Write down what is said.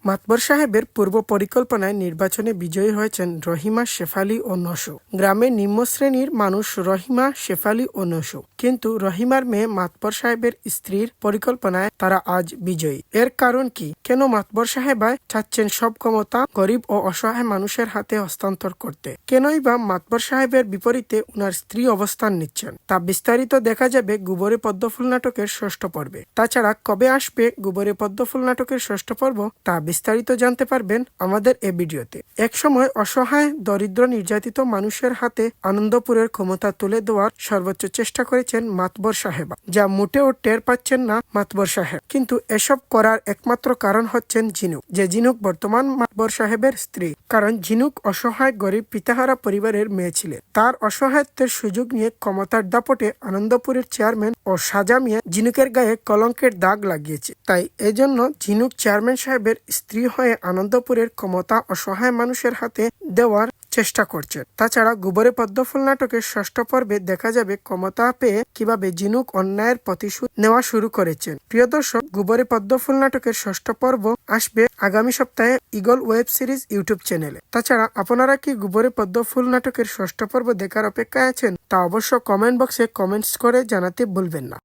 মাতবর সাহেবের পূর্ব পরিকল্পনায় নির্বাচনে বিজয়ী হয়েছেন রহিমা শেফালী ও নশো। গ্রামের নিম্ন শ্রেণীর মানুষ রহিমা, শেফালী ও নশো, কিন্তু রহিমার মেয়ে মাতবর সাহেবের স্ত্রীর পরিকল্পনায় তারা আজ বিজয়ী। এর কারণ কি? কেন মাতবর সাহেবায় চাচ্ছেন সব ক্ষমতা গরিব ও অসহায় মানুষের হাতে হস্তান্তর করতে? কেনই বা মাতবর সাহেবের বিপরীতে উনার স্ত্রী অবস্থান নিচ্ছেন, তা বিস্তারিত দেখা যাবে গোবরে পদ্মফুল নাটকের ষষ্ঠ পর্বে। তাছাড়া কবে আসবে গোবরে পদ্মফুল নাটকের ষষ্ঠ পর্ব, তা বিস্তারিত জানতে পারবেন আমাদের এই ভিডিওতে। একসময় অসহায়, দরিদ্র, নির্যাতিত মানুষের হাতে আনন্দপুরের ক্ষমতা তুলে দেওয়ার সর্বোচ্চ চেষ্টা করেছেন মাতবর সাহেবা, যা মোটেও টের পাচ্ছেন না মাতবর সাহেব। কিন্তু এসব করার একমাত্র কারণ হচ্ছেন ঝিনুক, যে ঝিনুক বর্তমান মাতবর সাহেবের স্ত্রী। কারণ ঝিনুক অসহায়, গরিব, পিতাহারা পরিবারের মেয়ে ছিলেন। তার অসহায়ত্বের সুযোগ নিয়ে ক্ষমতার দাপটে আনন্দপুরের চেয়ারম্যান ও সাজা মিয়া ঝিনুকের গায়ে কলঙ্কের দাগ লাগিয়েছে। তাই এজন্য ঝিনুক চেয়ারম্যান সাহেবের স্ত্রী হয়ে আনন্দপুরের ক্ষমতা অসহায় মানুষের হাতে দেওয়ার চেষ্টা করছেন। তাছাড়া গোবরে পদ্মফুল নাটকের ষষ্ঠ পর্বে দেখা যাবে ক্ষমতা পেয়ে কিভাবে ঝিনুক অন্যায়ের প্রতিশোধ নেওয়া শুরু করেছেন। প্রিয় দর্শক, গোবরে পদ্মফুল নাটকের ষষ্ঠ পর্ব আসবে আগামী সপ্তাহে ঈগল ওয়েব সিরিজ ইউটিউব চ্যানেলে। তাছাড়া আপনারা কি গোবরে পদ্মফুল নাটকের ষষ্ঠ পর্ব দেখার অপেক্ষায় আছেন? তা অবশ্য কমেন্ট বক্সে কমেন্টস করে জানাতে ভুলবেন না।